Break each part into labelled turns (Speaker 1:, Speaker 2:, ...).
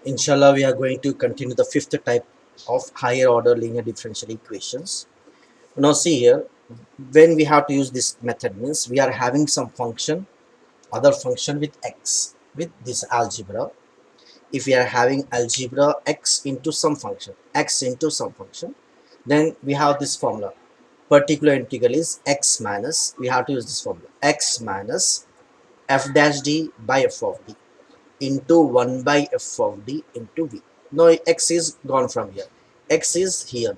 Speaker 1: Inshallah, we are going to continue the fifth type of higher order linear differential equations. Now see here, when we have to use this method means we are having some function, other function with x, with this algebra. If we are having algebra x into some function, then we have this formula. Particular integral is x minus, we have to use this formula, x minus f dash d by f of d into 1 by f of d into v. Now x is gone from here. X is here.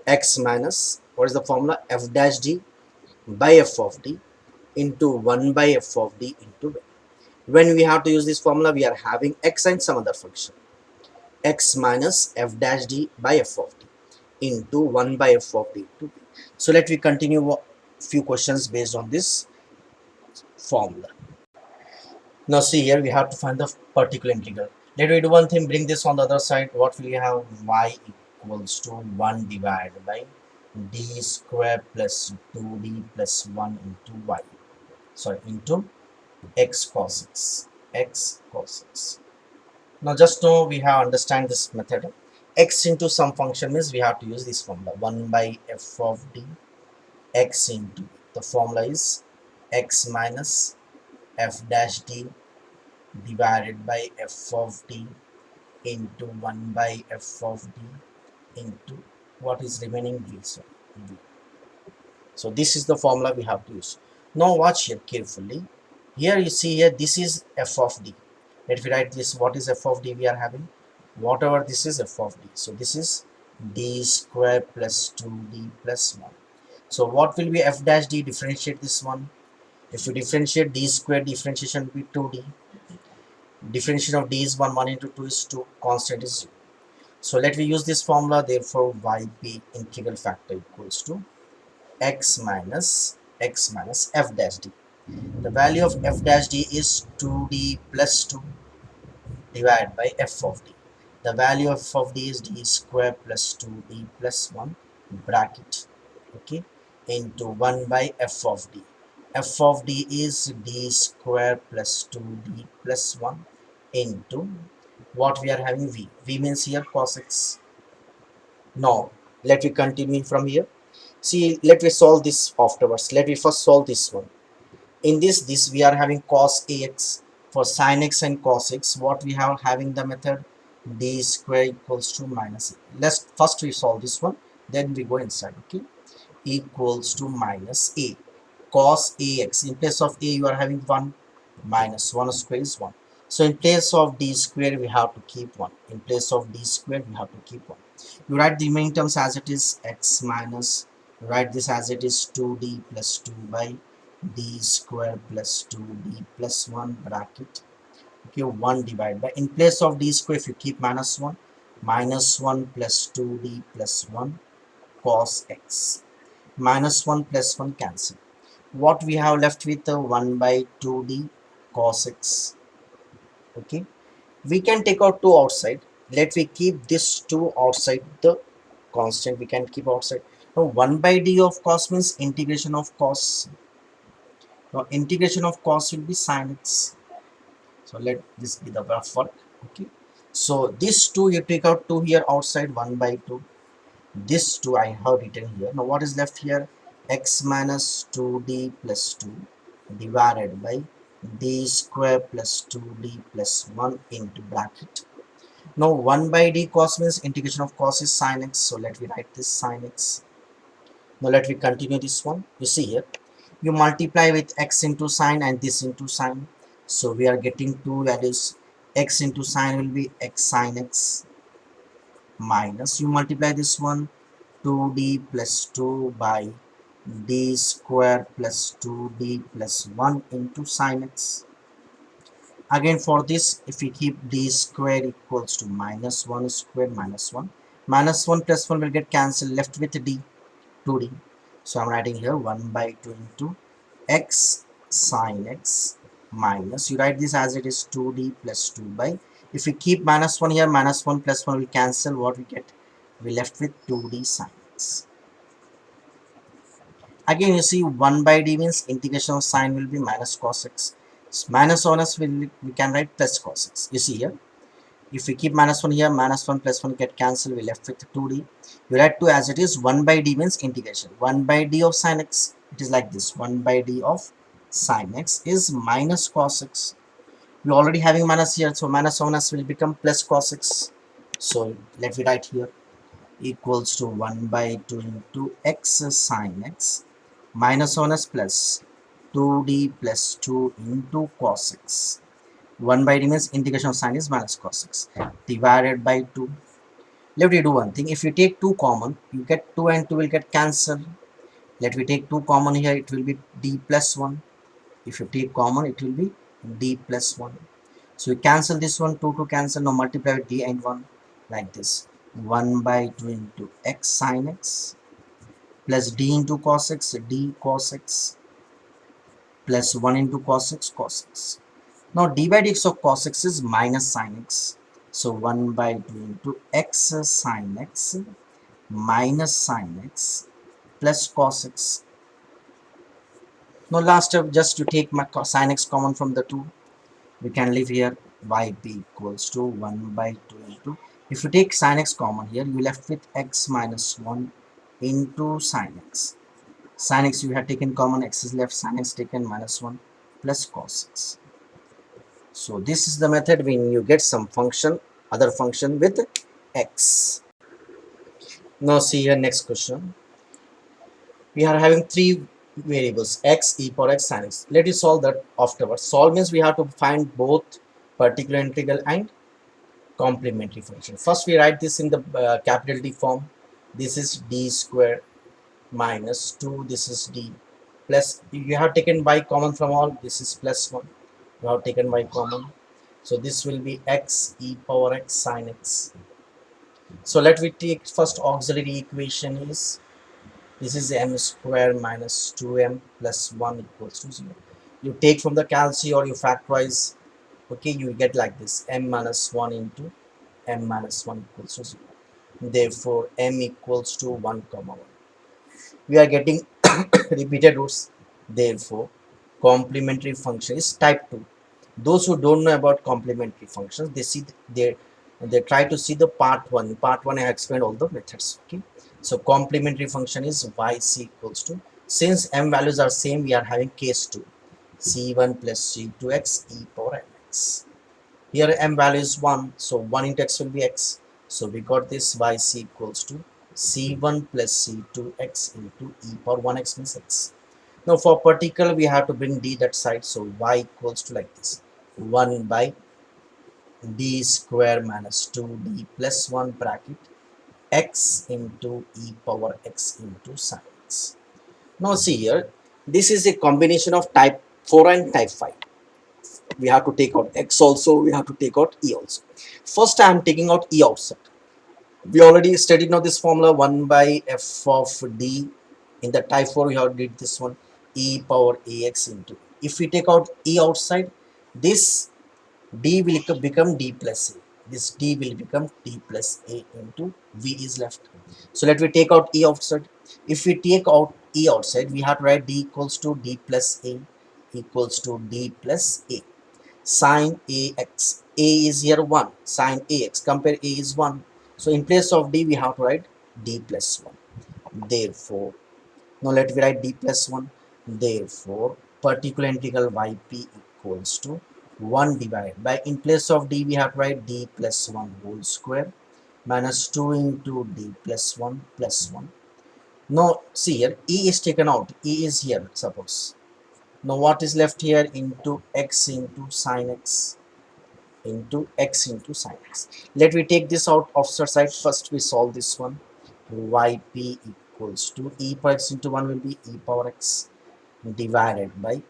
Speaker 1: X minus, what is the formula? F dash d by f of d into 1 by f of d into v. When we have to use this formula, we are having x and some other function. X minus f dash d by f of d into 1 by f of d into v. So let me continue few questions based on this formula. Now see here, we have to find the particular integral. Let me do one thing, bring this on the other side. What will you have? Y equals to 1 divided by d square plus 2d plus 1 into y. Sorry, into x cos x. X cos x. Now just know we have understand this method. X into some function means we have to use this formula. 1 by f of d x into, the formula is x minus f dash d divided by f of d into 1 by f of d into what is remaining v. So this is the formula we have to use. Now watch here carefully. Here you see here, this is f of d. Let me write this. What is f of d we are having? Whatever this is f of d. So this is d square plus 2d plus 1. So what will be f dash d? Differentiate this one. If you differentiate d square, differentiation will be 2d. Differentiation of d is 1, 1 into 2 is 2, constant is 0. So let me use this formula. Therefore yp integral factor equals to x minus f dash d. The value of f dash d is 2d plus 2 divided by f of d. The value of f of d is d square plus 2d plus 1 bracket, okay, into 1 by f of d. F of d is d square plus 2d plus 1 into what we are having, v. V means here cos x. Now let me continue from here. See, let me solve this afterwards. Let me first solve this one. In this we are having cos ax. For sin x and cos x, what we have having the method d square equals to minus a. Let's first we solve this one, then we go inside. Okay, equals to minus a cos ax. In place of a you are having 1, minus 1 square is 1. So in place of d square we have to keep 1. In place of d square we have to keep 1. You write the remaining terms as it is, x minus, write this as it is 2d plus 2 by d square plus 2d plus 1 bracket, okay, 1 divided by, in place of d square if you keep minus 1, minus 1 plus 2d plus 1 cos x. Minus 1 plus 1 cancel. What we have left with the 1 by 2d cos x. Okay, we can take out 2 outside. Let we keep this 2 outside the constant. We can keep outside. Now 1 by d of cos means integration of cos. Now integration of cos will be sin x. So let this be the rough work. Okay, so this 2 you take out 2 here outside, 1 by 2. This 2 I have written here. Now what is left here? X minus 2d plus 2 divided by d square plus 2d plus 1 into bracket. Now 1 by d cos means integration of cos is sin x. So let me write this sin x. Now let me continue this one. You see here, you multiply with x into sin and this into sin. So we are getting two values. X into sin will be x sin x minus, you multiply this one, 2d plus 2 by d square plus 2d plus 1 into sin x. Again for this, if we keep d square equals to minus 1 square minus 1. Minus 1 plus 1 will get cancelled, left with d, 2d. So I'm writing here 1 by 2 into x sin x minus, you write this as it is 2d plus 2 by, if we keep minus 1 here, minus 1 plus 1 will cancel, what we get? We left with 2d sin x. Again you see 1 by d means integration of sin will be minus cos x. Minus on us we can write plus cos x. You see here, If we keep minus 1 here, minus 1 plus 1 get cancelled, we left with 2d. You write 2 as it is. 1 by d means integration. 1 by d of sin x, it is like this. 1 by d of sin x is minus cos x. We already having minus here, so minus 1s will become plus cos x. So let me write here equals to 1 by 2 into x sin x minus 1s plus 2d plus 2 into cos x. 1 by d means integration of sin is minus cos x divided by 2. Let me do one thing. If you take 2 common, you get 2 and 2 will get cancelled. Let me take 2 common here, it will be d plus 1. If you take common, it will be d plus 1. So we cancel this one, 2 to cancel, now multiply with d and 1 like this. 1 by 2 into x sin x plus d into cos x, d cos x plus 1 into cos x, cos x. Now d by dx of cos x is minus sin x. So 1 by 2 into x sin x minus sin x plus cos x. Now last step, just to take my sin x common from the 2. We can leave here yp equals to 1 by 2 into, if you take sin x common here, you left with x minus 1 into sin x. Sin x you have taken common, x is left, sin x taken minus 1 plus cos x. So this is the method when you get some function, other function with x. Now see here next question. We are having three variables x, e power x, sin x. Let us solve that afterwards. Solve means we have to find both particular integral and complementary function. First we write this in the capital D form. This is d square minus 2, this is d plus, you have taken y common from all, this is plus 1, you have taken y common, so this will be x e power x sin x. So let me take first auxiliary equation is, this is m square minus 2m plus 1 equals to 0. You take from the calci or you factorize, okay, you get like this, m minus 1 into m minus 1 equals to 0. Therefore m equals to 1 comma 1. We are getting repeated roots. Therefore complementary function is type 2. Those who don't know about complementary functions, they see they try to see the part 1. Part 1 I have explained all the methods. Okay, so complementary function is yc equals to, since m values are same, we are having case 2, c1 plus c2x e power mx. Here m value is 1, so 1 into x will be x. So we got this yc equals to c1 plus c2x into e power 1x means x. Now for particular we have to bring d that side, so y equals to like this, 1 by d square minus 2d plus 1 bracket x into e power x into sin x. Now see here, this is a combination of type 4 and type 5. We have to take out x also, we have to take out e also. First I am taking out e outside. We already studied now this formula, 1 by f of d. In the type 4 we have did this one, e power ax into, if we take out e outside, this d will become d plus a, this d will become d plus a into v is left. So let me take out e outside. If we take out e outside, we have to write d equals to d plus a equals to d plus a sin ax. A is here 1, sin ax, compare a is 1, so in place of d we have to write d plus 1. Therefore now let me write d plus 1. Therefore particular integral yp equals to 1 divided by, in place of d we have to write d plus 1 whole square minus 2 into d plus 1 plus 1. Now see here, e is taken out, e is here suppose. Now what is left here, into x into sin x into x into sin x. Let me take this out offset side. First we solve this one. Yp equals to e power x into 1 will be e power x divided by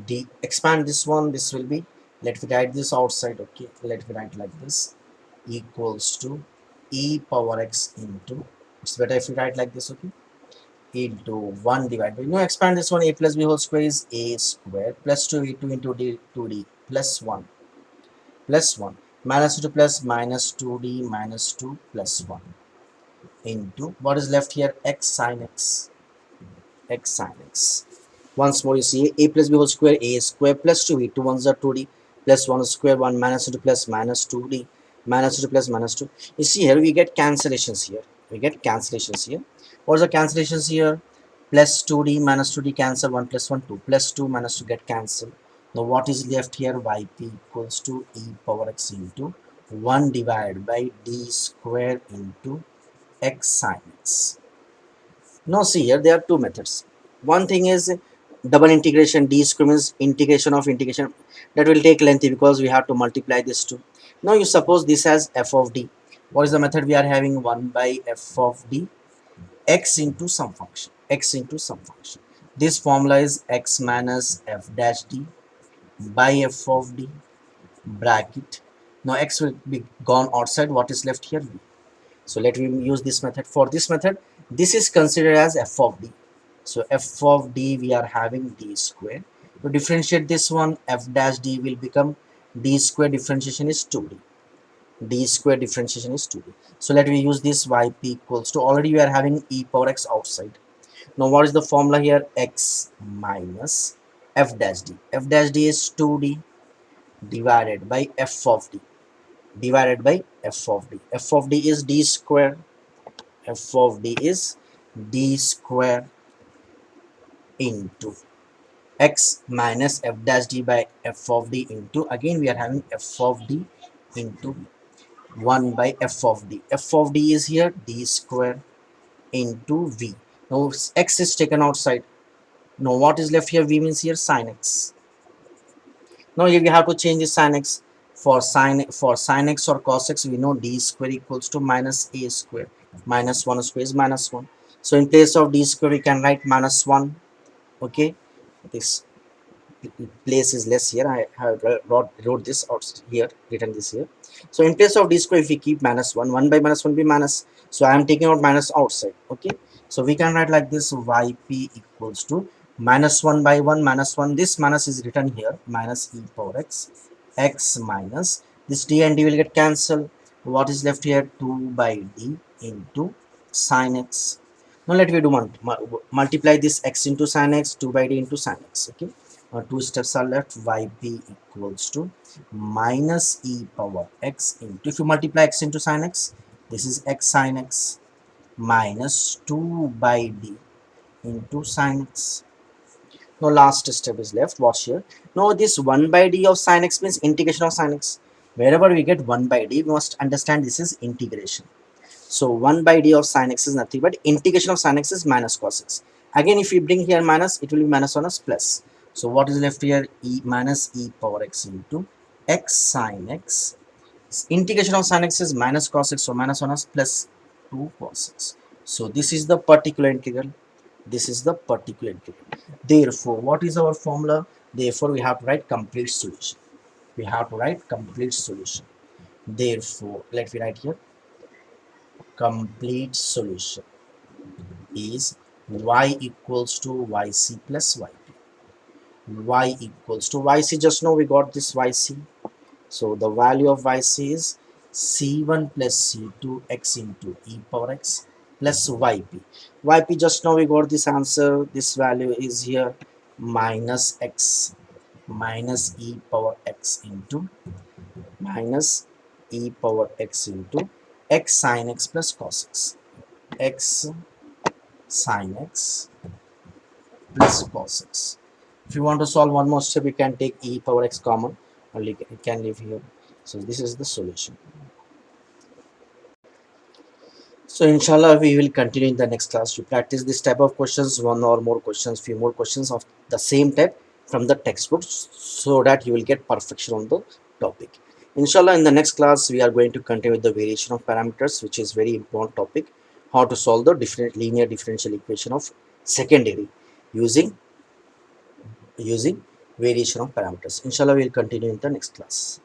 Speaker 1: d, expand this one, this will be, let me write this outside, okay, let me write like this, equals to e power x into, it's better if you write like this, okay, into 1 divided by, now expand this one, a plus b whole square is a square plus 2e2 into d 2d plus 1 plus 1 minus 2 plus minus 2d minus 2 plus 1 into, what is left here, x sin x, x sin x. Once more you see, a plus b whole square, a square plus 2e, 2 ones are 2d plus 1 square, 1 minus 2 plus minus 2d, minus 2 plus minus 2. You see here we get cancellations here. We get cancellations here. What is the cancellations here? Plus 2d minus 2d cancel, 1 plus 1 2, plus 2 minus 2 get cancelled. Now what is left here? Yp equals to e power x into 1 divided by d square into x sin x. Now see here there are two methods. One thing is double integration, d square means integration of integration, that will take lengthy because we have to multiply this two. Now you suppose this as f of d. What is the method we are having? 1 by f of d x into some function, x into some function. This formula is x minus f dash d by f of d bracket. Now x will be gone outside. What is left here? V. So let me use this method. For this method, this is considered as f of d. So f of d we are having d square. To differentiate this one, f dash d will become d square differentiation is 2d. D square differentiation is 2d. So let me use this yp equals to, already we are having e power x outside. Now what is the formula here? X minus f dash d. F dash d is 2d divided by f of d divided by f of d. F of d is d square. F of d is d square into x minus f dash d by f of d into, again we are having f of d into 1 by f of d. F of d is here d square into v. Now x is taken outside. Now what is left here? V means here sin x. Now here we have to change the sin x. For sin x or cos x, we know d square equals to minus a square. Minus 1 square is minus 1. So in place of d square, we can write minus 1. Okay, this place is less here. I have wrote this out here, written this here. So in place of d square, if we keep minus 1, 1 by minus 1 be minus. So I am taking out minus outside. Okay, so we can write like this: yp equals to minus 1 by 1 minus 1. This minus is written here, minus e power x, x minus this d and d will get cancelled. What is left here? 2 by d into sin x. Now let me do multiply this x into sin x, 2 by d into sin x. Okay, two steps are left. Yp equals to minus e power x into, if you multiply x into sin x, this is x sin x minus 2 by d into sin x. Now last step is left. Watch here. Now this 1 by d of sin x means integration of sin x. Wherever we get 1 by d, we must understand this is integration. So 1 by d of sin x is nothing but integration of sin x is minus cos x. Again, if we bring here minus, it will be minus 1 as plus. So what is left here? E minus e power x into x sin x. Integration of sin x is minus cos x, so minus 1 as plus 2 cos x. So this is the particular integral. This is the particular integral. Therefore, what is our formula? Therefore, we have to write complete solution. We have to write complete solution. Therefore, let me write here. Complete solution is y equals to yc plus yp. Y equals to yc, just now we got this yc. So the value of yc is c1 plus c2 x into e power x plus yp. Yp, just now we got this answer. This value is here minus x minus e power x into minus e power x into x sin x plus cos x. X sin x plus cos x. If you want to solve one more step, you can take e power x common, only it can live here. So this is the solution. So inshallah we will continue in the next class to practice this type of questions, one or more questions, few more questions of the same type from the textbooks, so that you will get perfection on the topic. Inshallah in the next class we are going to continue with the variation of parameters, which is very important topic, how to solve the different linear differential equation of second degree using variation of parameters. Inshallah we will continue in the next class.